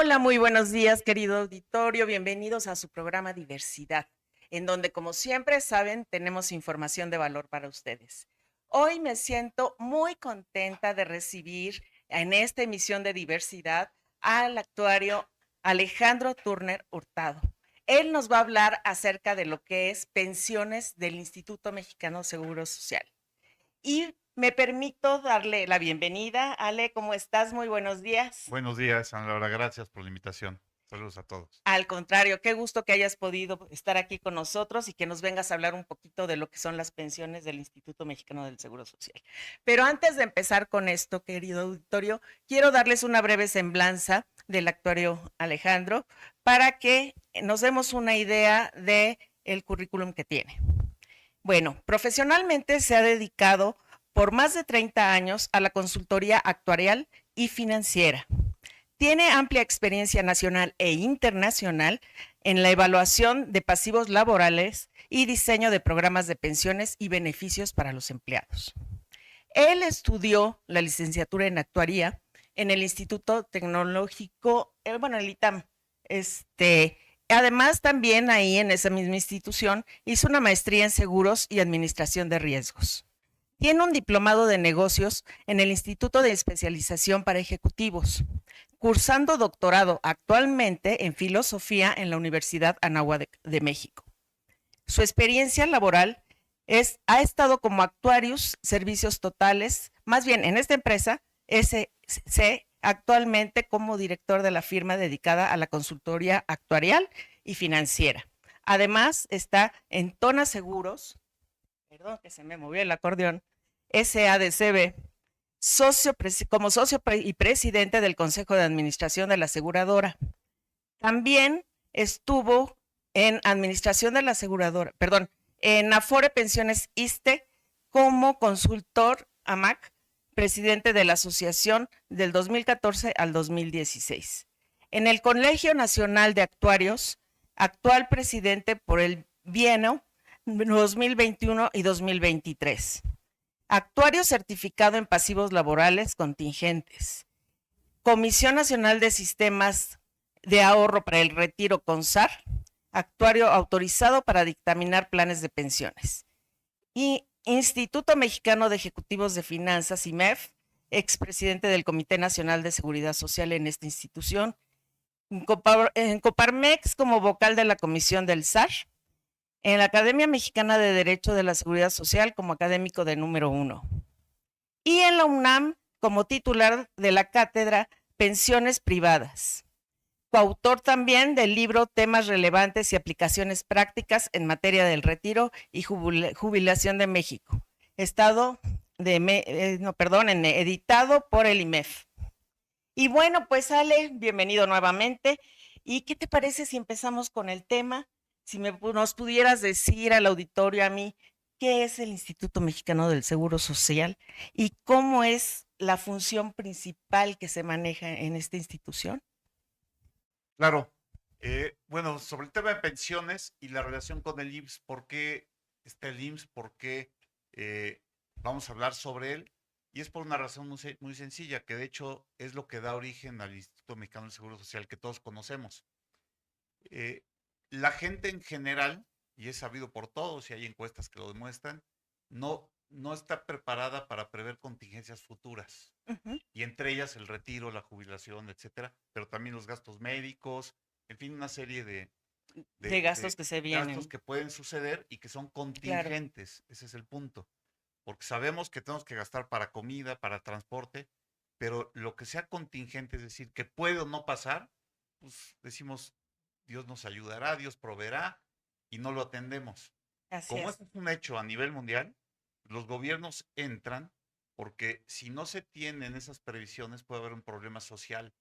Hola, muy buenos días, querido auditorio. Bienvenidos a su programa Diversidad, en donde, como siempre saben, tenemos información de valor para ustedes. Hoy me siento muy contenta de recibir en esta emisión de Diversidad al actuario Alejandro Turner Hurtado. Él nos va a hablar acerca de lo que es pensiones del Instituto Mexicano de Seguro Social. Y me permito darle la bienvenida. Ale, ¿cómo estás? Muy buenos días. Buenos días, Ana Laura. Gracias por la invitación. Saludos a todos. Al contrario, qué gusto que hayas podido estar aquí con nosotros y que nos vengas a hablar un poquito de lo que son las pensiones del Instituto Mexicano del Seguro Social. Pero antes de empezar con esto, querido auditorio, quiero darles una breve semblanza del actuario Alejandro para que nos demos una idea de el currículum que tiene. Bueno, profesionalmente se ha dedicado por más de 30 años a la consultoría actuarial y financiera. Tiene amplia experiencia nacional e internacional en la evaluación de pasivos laborales y diseño de programas de pensiones y beneficios para los empleados. Él estudió la licenciatura en actuaría en el Instituto Tecnológico, el ITAM. Además, también ahí en esa misma institución hizo una maestría en seguros y administración de riesgos. Tiene un diplomado de negocios en el Instituto de Especialización para Ejecutivos, cursando doctorado actualmente en filosofía en la Universidad Anáhuac de México. Su experiencia laboral ha estado como actuarius servicios totales, más bien en esta empresa, SC, actualmente como director de la firma dedicada a la consultoría actuarial y financiera. Además, está en Tona Seguros, perdón que se me movió el acordeón, SADCB, como socio y presidente del Consejo de Administración de la aseguradora. También estuvo en administración de la aseguradora, perdón, en Afore Pensiones ISSSTE como consultor AMAC, presidente de la asociación del 2014 al 2016. En el Colegio Nacional de Actuarios, actual presidente por el bienio 2021 y 2023. Actuario certificado en pasivos laborales contingentes. Comisión Nacional de Sistemas de Ahorro para el Retiro CONSAR. Actuario autorizado para dictaminar planes de pensiones. Y Instituto Mexicano de Ejecutivos de Finanzas, IMEF, expresidente del Comité Nacional de Seguridad Social en esta institución. En Coparmex como vocal de la Comisión del SAR. En la Academia Mexicana de Derecho de la Seguridad Social como académico de número 1. Y en la UNAM como titular de la cátedra Pensiones Privadas. Coautor también del libro Temas relevantes y aplicaciones prácticas en materia del retiro y jubilación de México. Editado por el IMEF. Y bueno, pues Ale, bienvenido nuevamente. ¿Y qué te parece si empezamos con el tema? Si nos pudieras decir al auditorio, a mí, ¿qué es el Instituto Mexicano del Seguro Social y cómo es la función principal que se maneja en esta institución? Claro. Bueno, sobre el tema de pensiones y la relación con el IMSS, ¿por qué está el IMSS? ¿Por qué vamos a hablar sobre él? Y es por una razón muy sencilla, que de hecho es lo que da origen al Instituto Mexicano del Seguro Social que todos conocemos. Eh, la gente en general, y es sabido por todos, y hay encuestas que lo demuestran, no está preparada para prever contingencias futuras. Ujú. Y entre ellas el retiro, la jubilación, etcétera, pero también los gastos médicos, en fin, una serie De gastos de que se gastos vienen, que pueden suceder y que son claro. contingentes. Ese es el punto. Porque sabemos que tenemos que gastar para comida, para transporte, pero lo que sea contingente, es decir, que puede o no pasar, pues decimos, Dios nos ayudará, Dios proveerá y no lo atendemos. Así Como es. esto es un hecho a nivel mundial, los gobiernos entran porque si no se tienen esas previsiones puede haber un problema social.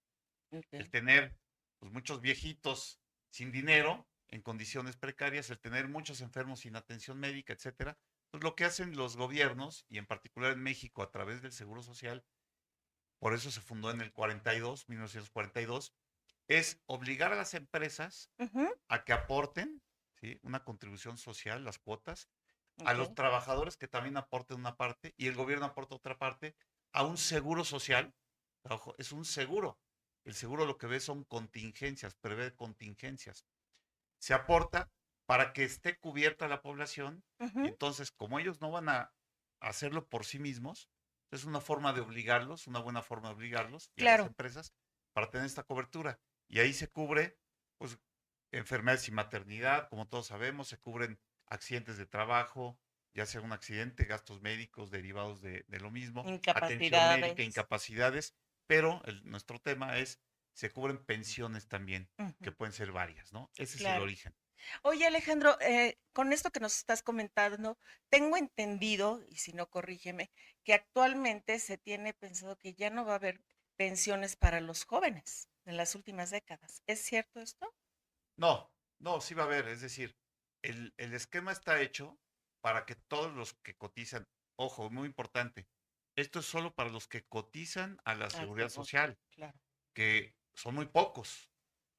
El Okay. tener pues, muchos viejitos sin dinero, en condiciones precarias, el tener muchos enfermos sin atención médica, etcétera. Pues lo que hacen los gobiernos, y en particular en México a través del Seguro Social, por eso se fundó en el 42, 1942, es obligar a las empresas Ujú. a que aporten, ¿sí?, una contribución social, las cuotas, a los Okay. trabajadores que también aporten una parte y el gobierno aporta otra parte a un seguro social. Ojo, es un seguro. El seguro lo que ve son contingencias, prevé contingencias. Se aporta para que esté cubierta la población y Ujú, entonces como ellos no van a hacerlo por sí mismos, es una forma de obligarlos, una buena forma de obligarlos y a las claro, empresas para tener esta cobertura. Y ahí se cubre pues enfermedades y maternidad, como todos sabemos, se cubren accidentes de trabajo, ya sea un accidente, gastos médicos derivados de lo mismo, atención médica, incapacidades. incapacidades, pero nuestro tema es, se cubren pensiones también, que Ujú, pueden ser varias, ¿no? Ese es el claro. origen. Oye, Alejandro, con esto que nos estás comentando, tengo entendido, y si no, corrígeme, que actualmente se tiene pensado que ya no va a haber pensiones para los jóvenes en las últimas décadas. ¿Es cierto esto? No, no, sí va a haber, es decir, el esquema está hecho para que todos los que cotizan, ojo, muy importante, esto es solo para los que cotizan a la Al seguridad seguro, social, claro. que son muy pocos.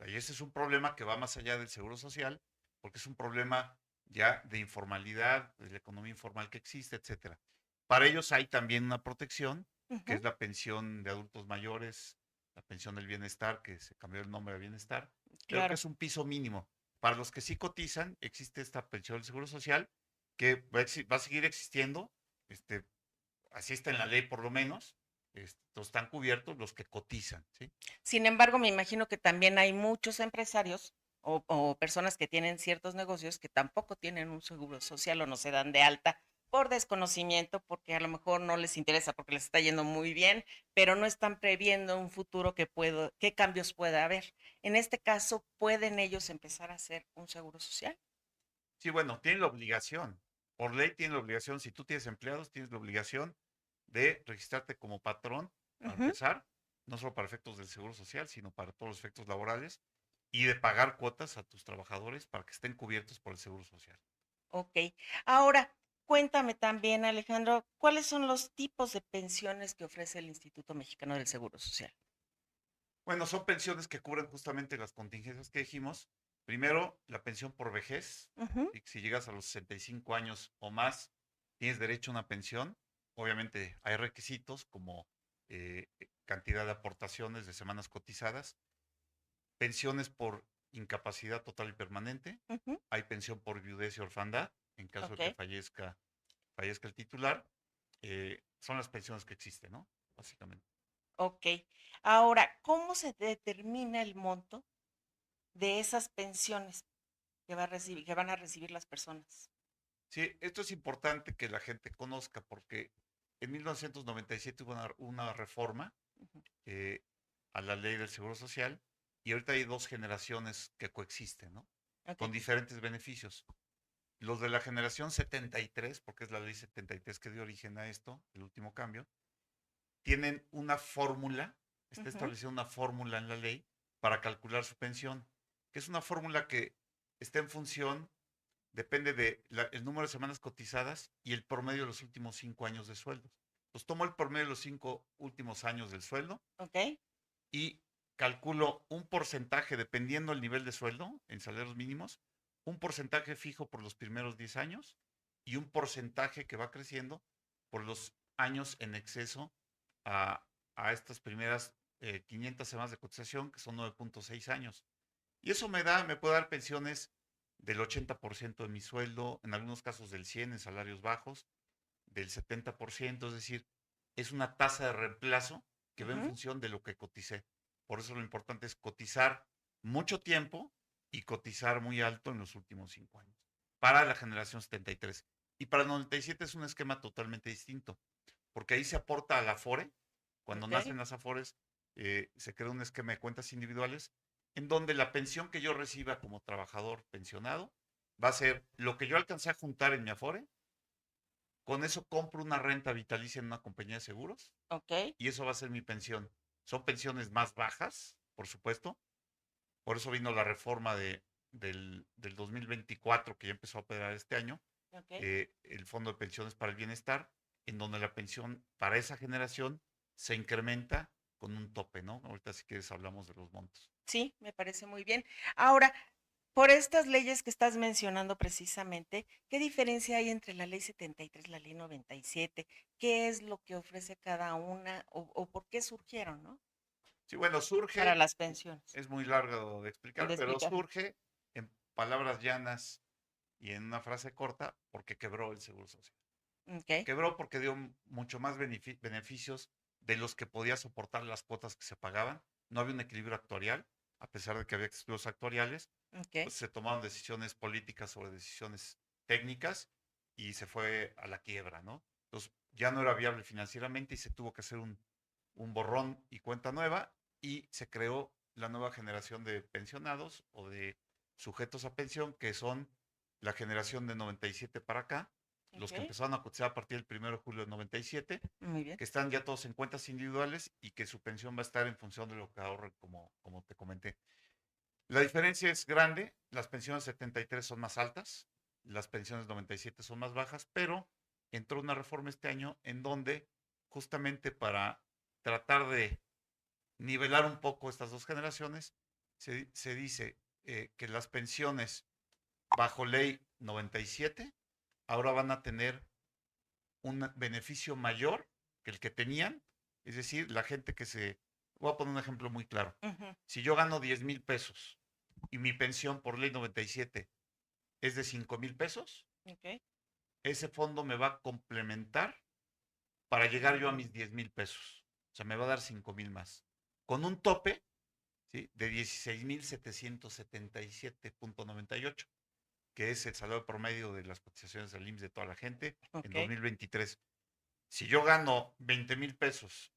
Y ese es un problema que va más allá del seguro social, porque es un problema ya de informalidad, de la economía informal que existe, etcétera. Para ellos hay también una protección, que Ujú, es la pensión de adultos mayores, la pensión del bienestar, que se cambió el nombre a bienestar, pero que claro. es un piso mínimo. Para los que sí cotizan, existe esta pensión del seguro social, que va a seguir existiendo, este, así está en la ley por lo menos, están cubiertos los que cotizan, ¿sí? Sin embargo, me imagino que también hay muchos empresarios o personas que tienen ciertos negocios que tampoco tienen un seguro social o no se dan de alta por desconocimiento, porque a lo mejor no les interesa, porque les está yendo muy bien, pero no están previendo un futuro qué cambios puede haber. En este caso, ¿pueden ellos empezar a hacer un seguro social? Sí, bueno, tienen la obligación. Por ley tienen la obligación. Si tú tienes empleados, tienes la obligación de registrarte como patrón, para Ujú, empezar, no solo para efectos del seguro social, sino para todos los efectos laborales, y de pagar cuotas a tus trabajadores para que estén cubiertos por el seguro social. ok. Ahora, cuéntame también, Alejandro, ¿cuáles son los tipos de pensiones que ofrece el Instituto Mexicano del Seguro Social? Bueno, son pensiones que cubren justamente las contingencias que dijimos. Primero, la pensión por vejez. Ujú, Y si llegas a los 65 años o más, tienes derecho a una pensión. Obviamente hay requisitos como cantidad de aportaciones de semanas cotizadas, pensiones por incapacidad total y permanente, ujú. hay pensión por viudez y orfandad, en caso de que Ok, fallezca el titular. Son las pensiones que existen, ¿no? Básicamente. ok. Ahora, ¿cómo se determina el monto de esas pensiones que van a recibir las personas? Sí, esto es importante que la gente conozca porque en 1997 hubo una reforma Ujú, eh, a la ley del Seguro Social y ahorita hay dos generaciones que coexisten, ¿no? ok, Con diferentes beneficios. Los de la generación 73, porque es la ley 73 que dio origen a esto, el último cambio, tienen una fórmula, está ujú, establecida una fórmula en la ley para calcular su pensión, que es una fórmula que está en función, depende de el número de semanas cotizadas y el promedio de los últimos 5 años de sueldos. Entonces tomo el promedio de los 5 últimos años del sueldo ok, y calculo un porcentaje, dependiendo del nivel de sueldo en salarios mínimos, un porcentaje fijo por los primeros 10 años y un porcentaje que va creciendo por los años en exceso a, a estas primeras 500 semanas de cotización, que son 9.6 años. Y eso me puede dar pensiones del 80% de mi sueldo, en algunos casos del 100 en salarios bajos, del 70%, es decir, es una tasa de reemplazo que va en ujú, función de lo que coticé. Por eso lo importante es cotizar mucho tiempo y cotizar muy alto en los últimos 5 años. Para la generación 73. Y para el 97 es un esquema totalmente distinto, porque ahí se aporta a la Afore. Cuando ok, nacen las Afores, se crea un esquema de cuentas individuales en donde la pensión que yo reciba como trabajador pensionado va a ser lo que yo alcancé a juntar en mi Afore. Con eso compro una renta vitalicia en una compañía de seguros ok, y eso va a ser mi pensión. Son pensiones más bajas, por supuesto. Por eso vino la reforma del 2024 que ya empezó a operar este año, ok. el Fondo de Pensiones para el Bienestar, en donde la pensión para esa generación se incrementa con un tope, ¿no? Ahorita si quieres hablamos de los montos. Sí, me parece muy bien. Ahora, por estas leyes que estás mencionando precisamente, ¿qué diferencia hay entre la ley 73 y la ley 97? ¿Qué es lo que ofrece cada una o por qué surgieron, no? Sí, bueno, para surge, las pensiones. es muy largo de explicar, De pero explicar. surge en palabras llanas y en una frase corta porque quebró el Seguro Social. Ok. Quebró porque dio mucho más beneficios de los que podía soportar las cuotas que se pagaban. No había un equilibrio actuarial, a pesar de que había estudios actuariales, Ok. pues se tomaron decisiones políticas sobre decisiones técnicas y se fue a la quiebra, ¿no? Entonces ya no era viable financieramente y se tuvo que hacer un borrón y cuenta nueva y se creó la nueva generación de pensionados o de sujetos a pensión que son la generación de 97 para acá, los que Ok. empezaron a cotizar a partir del 1 de julio de 97, Muy bien. que están ya todos en cuentas individuales y que su pensión va a estar en función de lo que ahorren, como te comenté. La diferencia es grande, las pensiones 73 son más altas, las pensiones 97 son más bajas, pero entró una reforma este año en donde justamente para tratar de nivelar un poco estas dos generaciones, se dice que las pensiones bajo ley 97 ahora van a tener un beneficio mayor que el que tenían, es decir, la gente que se... Voy a poner un ejemplo muy claro. Ujú. Si yo gano 10,000 pesos y mi pensión por ley 97 es de 5,000 pesos, Ok. ese fondo me va a complementar para llegar yo a mis 10,000 pesos. O sea, me va a dar 5,000 más. Con un tope, ¿sí?, de 16,777.98, que es el salario promedio de las cotizaciones del IMSS de toda la gente en Ok. 2023. Si yo gano 20,000 pesos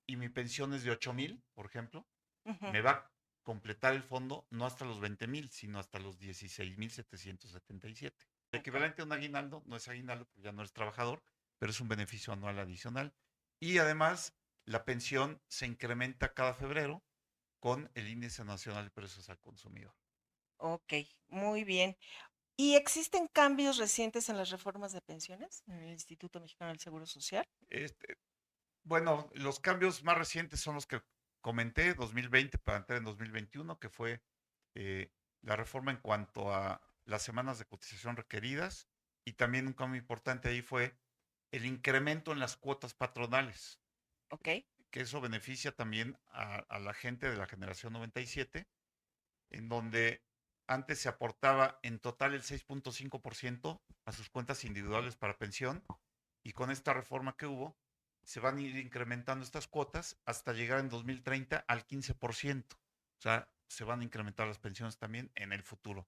y mi pensión es de 8,000, por ejemplo, Ujú. me va a completar el fondo no hasta los 20,000, sino hasta los 16,777. El Ok. equivalente a un aguinaldo no es aguinaldo porque ya no eres trabajador, pero es un beneficio anual adicional. Y además, la pensión se incrementa cada febrero con el Índice Nacional de Precios al Consumidor. Ok. Muy bien. ¿Y existen cambios recientes en las reformas de pensiones en el Instituto Mexicano del Seguro Social? Este, bueno, los cambios más recientes son los que comenté, 2020 para entrar en 2021, que fue eh, la reforma en cuanto a las semanas de cotización requeridas y también un cambio importante ahí fue el incremento en las cuotas patronales, Ok. que eso beneficia también a la gente de la generación 97, en donde antes se aportaba en total el 6,5% a sus cuentas individuales para pensión y con esta reforma que hubo se van a ir incrementando estas cuotas hasta llegar en 2030 al 15%. O sea, se van a incrementar las pensiones también en el futuro.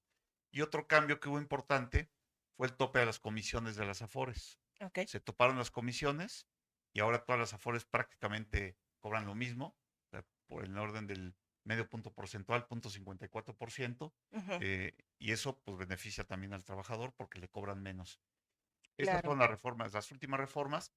Y otro cambio que hubo importante fue el tope a las comisiones de las AFORES. Ok. Se toparon las comisiones y ahora todas las AFORES prácticamente cobran lo mismo, o sea, por el orden del medio punto porcentual, 0,54%, Ujú. y eso pues beneficia también al trabajador porque le cobran menos. Estas Claro. fueron las reformas, las últimas reformas.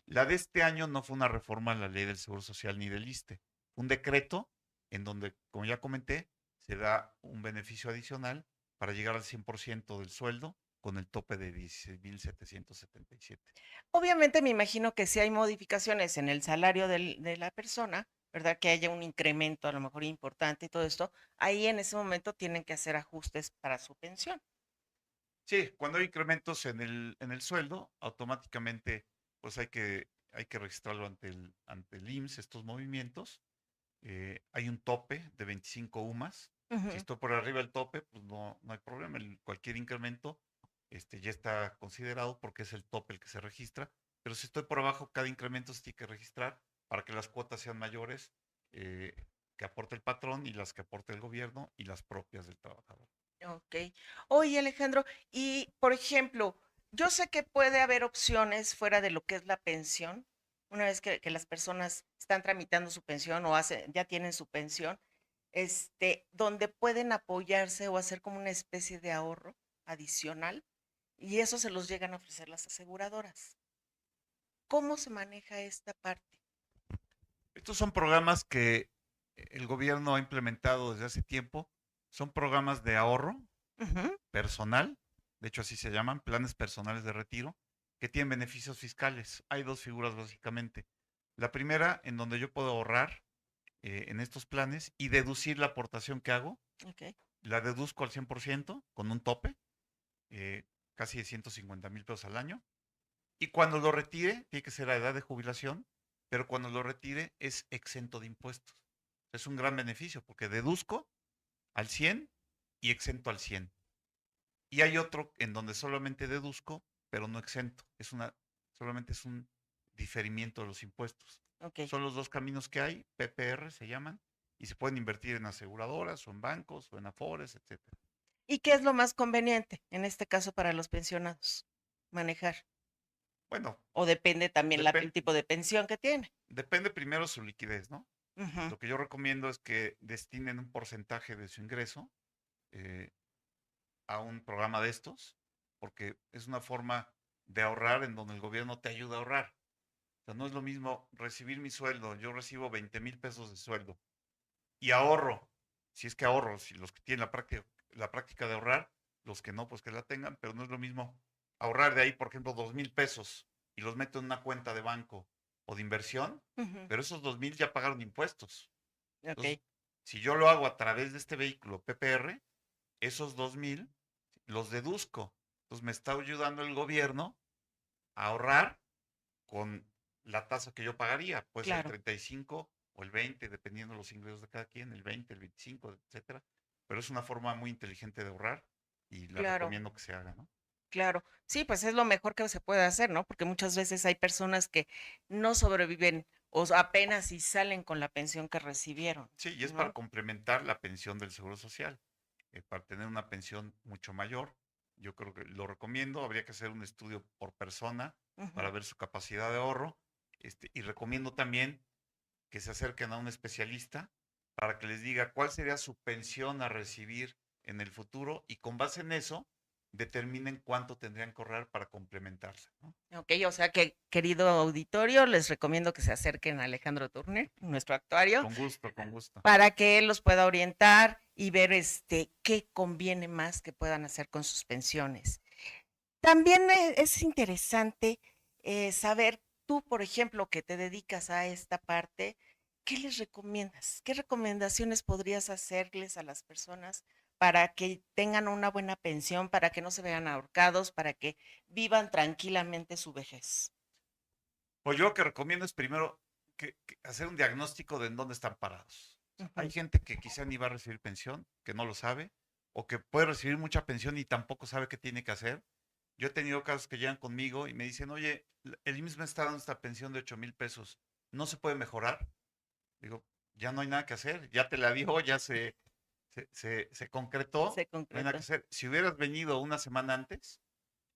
La de este año no fue una reforma a la ley del Seguro Social ni del ISSSTE. Un decreto en donde, como ya comenté, se da un beneficio adicional para llegar al 100% del sueldo con el tope de 16,777. Obviamente me imagino que si hay modificaciones en el salario de la persona, ¿verdad? Que haya un incremento a lo mejor importante y todo esto, ahí en ese momento tienen que hacer ajustes para su pensión. Sí, cuando hay incrementos en el sueldo, automáticamente pues hay que registrarlo ante el IMSS, estos movimientos. Hay un tope de 25 UMAS. Si Ujú. estoy por arriba del tope, pues no hay problema. Cualquier incremento ya está considerado porque es el tope el que se registra. Pero si estoy por abajo, cada incremento se tiene que registrar para que las cuotas sean mayores eh, que aporte el patrón y las que aporte el gobierno y las propias del trabajador. Ok. Oye, Alejandro, y por ejemplo, yo sé que puede haber opciones fuera de lo que es la pensión, una vez que las personas están tramitando su pensión o ya tienen su pensión, donde pueden apoyarse o hacer como una especie de ahorro adicional, y eso se los llegan a ofrecer las aseguradoras. ¿Cómo se maneja esta parte? Estos son programas que el gobierno ha implementado desde hace tiempo. Son programas de ahorro Ujú. personal, de hecho así se llaman, planes personales de retiro, que tienen beneficios fiscales. Hay dos figuras básicamente. La primera, en donde yo puedo ahorrar en estos planes y deducir la aportación que hago. Ok. La deduzco al 100% con un tope, eh, casi de 150,000 pesos al año. Y cuando lo retire, tiene que ser a edad de jubilación, pero cuando lo retire es exento de impuestos. Es un gran beneficio porque deduzco al 100 y exento al 100. Y hay otro en donde solamente deduzco, pero no exento. Solamente es un diferimiento de los impuestos. Ok. Son los dos caminos que hay, PPR se llaman, y se pueden invertir en aseguradoras o en bancos o en afores, etcétera. ¿Y qué es lo más conveniente en este caso para los pensionados manejar? Bueno, ¿O depende también el depen- tipo de pensión que tiene? depende primero su liquidez, ¿no? Ujú. Lo que yo recomiendo es que destinen un porcentaje de su ingreso eh, a un programa de estos, porque es una forma de ahorrar en donde el gobierno te ayuda a ahorrar. O sea, no es lo mismo recibir mi sueldo, yo recibo 20,000 pesos de sueldo y ahorro, si es que ahorro, si los que tienen la práctica de ahorrar, los que no, pues que la tengan, pero no es lo mismo ahorrar de ahí, por ejemplo, 2,000 pesos y los meto en una cuenta de banco o de inversión, Ujú. pero esos 2,000 ya pagaron impuestos. Entonces, Ok, si yo lo hago a través de este vehículo PPR, esos 2,000 los deduzco. Entonces me está ayudando el gobierno a ahorrar con la tasa que yo pagaría, puede ser el claro, 35 o el 20, dependiendo de los ingresos de cada quien, el 20, el 25, etcétera. Pero es una forma muy inteligente de ahorrar y la claro, recomiendo que se haga, ¿no? claro. Sí, pues es lo mejor que se puede hacer, ¿no? Porque muchas veces hay personas que no sobreviven o apenas si salen con la pensión que recibieron, Sí, y es para ¿no? complementar la pensión del Seguro Social, para tener una pensión mucho mayor. Yo creo que lo recomiendo, habría que hacer un estudio por persona Ujú. para ver su capacidad de ahorro, y recomiendo también que se acerquen a un especialista para que les diga cuál sería su pensión a recibir en el futuro y con base en eso determinen cuánto tendrían que ahorrar para complementarse, ¿no? Ok, o sea que, querido auditorio, les recomiendo que se acerquen a Alejandro Turner, nuestro actuario, Con gusto, con gusto. para que él los pueda orientar y ver qué conviene más que puedan hacer con sus pensiones. También es interesante saber, tú, por ejemplo, que te dedicas a esta parte, ¿qué les recomiendas? ¿Qué recomendaciones podrías hacerles a las personas para que tengan una buena pensión, para que no se vean ahorcados, para que vivan tranquilamente su vejez? Pues yo lo que recomiendo es primero que hacer un diagnóstico de en dónde están parados. O sea, hay Ujú. gente que quizá ni va a recibir pensión, que no lo sabe, o que puede recibir mucha pensión y tampoco sabe qué tiene que hacer. Yo he tenido casos que llegan conmigo y me dicen, oye, el IMSS me está dando esta pensión de 8,000 pesos, ¿no se puede mejorar? Digo, ya no hay nada que hacer, ya te la dio, ya se concretó, Se no hay nada que concretó. hacer. Si hubieras venido una semana antes,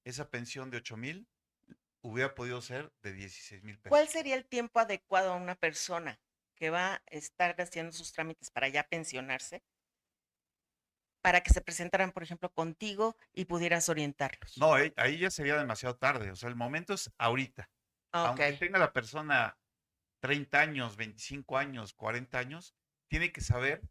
esa pensión de 8,000 hubiera podido ser de 16,000 ¿Cuál pesos. sería el tiempo adecuado a una persona que va a estar haciendo sus trámites para ya pensionarse, para que se presentaran, por ejemplo, contigo y pudieras orientarlos? No, ahí ya sería demasiado tarde. O sea, el momento es ahorita. Ok, Aunque tenga la persona 30 años, 25 años, 40 años, tiene que saber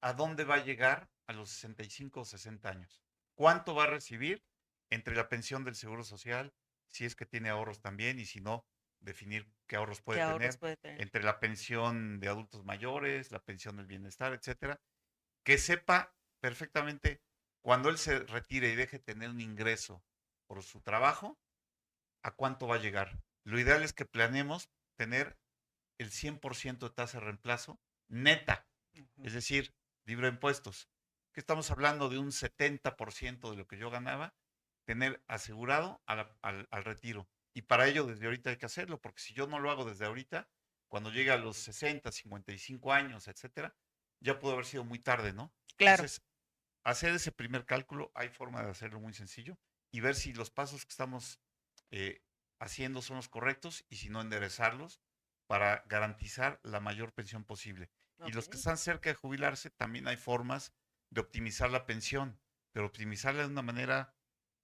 a dónde va a llegar a los 65 o 60 años. ¿Cuánto va a recibir entre la pensión del Seguro Social, si es que tiene ahorros también, y si no, definir qué ahorros puede ¿qué ahorros tener, puede tener? entre la pensión de adultos mayores, la pensión del bienestar, etcétera? Que sepa perfectamente cuando él se retire y deje de tener un ingreso por su trabajo, a cuánto va a llegar. Lo ideal es que planeemos tener el 100% de tasa de reemplazo neta, Ujú. es decir, libre de impuestos. Que estamos hablando de un 70% de lo que yo ganaba, tener asegurado al retiro. Y para ello desde ahorita hay que hacerlo, porque si yo no lo hago desde ahorita, cuando llegue a los 60, 55 años, etcétera, ya pudo haber sido muy tarde, ¿no? Claro, Entonces, hacer ese primer cálculo, hay forma de hacerlo muy sencillo y ver si los pasos que estamos eh, haciendo son los correctos y si no, enderezarlos para garantizar la mayor pensión posible. Y ok. los que están cerca de jubilarse, también hay formas de optimizar la pensión, pero optimizarla de una manera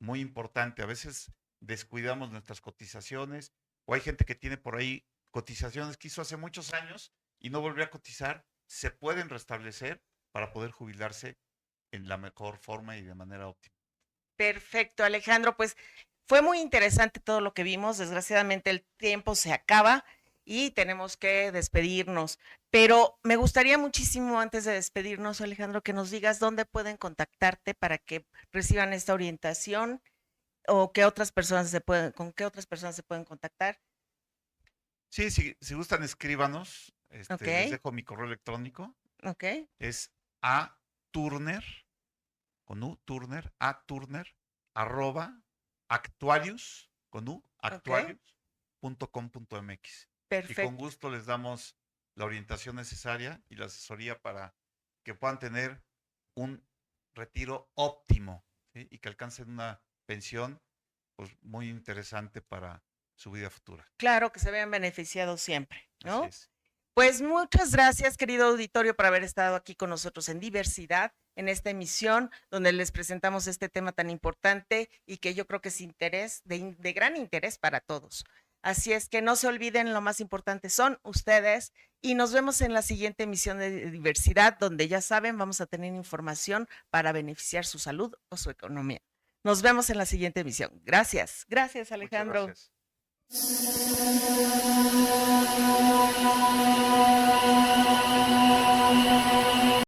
muy importante. A veces descuidamos nuestras cotizaciones o hay gente que tiene por ahí cotizaciones que hizo hace muchos años y no volvió a cotizar. Se pueden restablecer para poder jubilarse en la mejor forma y de manera óptima. Perfecto, Alejandro. Pues fue muy interesante todo lo que vimos. Desgraciadamente el tiempo se acaba y tenemos que despedirnos. Pero me gustaría muchísimo antes de despedirnos, Alejandro, que nos digas dónde pueden contactarte para que reciban esta orientación o qué otras personas con qué otras personas se pueden contactar. Sí, si gustan, escríbanos. Ok, Les dejo mi correo electrónico. ok, Es aturner, con U, Turner, aturner, arroba, actuarius, con U, actuarius.com.mx. Y con perfecto. gusto les damos la orientación necesaria y la asesoría para que puedan tener un retiro óptimo, ¿sí? Y que alcancen una pensión pues, muy interesante para su vida futura. Claro que se vean beneficiados siempre, Así ¿no? es. Pues muchas gracias, querido auditorio, por haber estado aquí con nosotros en Diversidad, en esta emisión donde les presentamos este tema tan importante y que yo creo que es de gran interés para todos. Así es que no se olviden, lo más importante son ustedes y nos vemos en la siguiente emisión de Diversidad, donde ya saben, vamos a tener información para beneficiar su salud o su economía. Nos vemos en la siguiente emisión. Gracias. Gracias, Muchas Alejandro. gracias.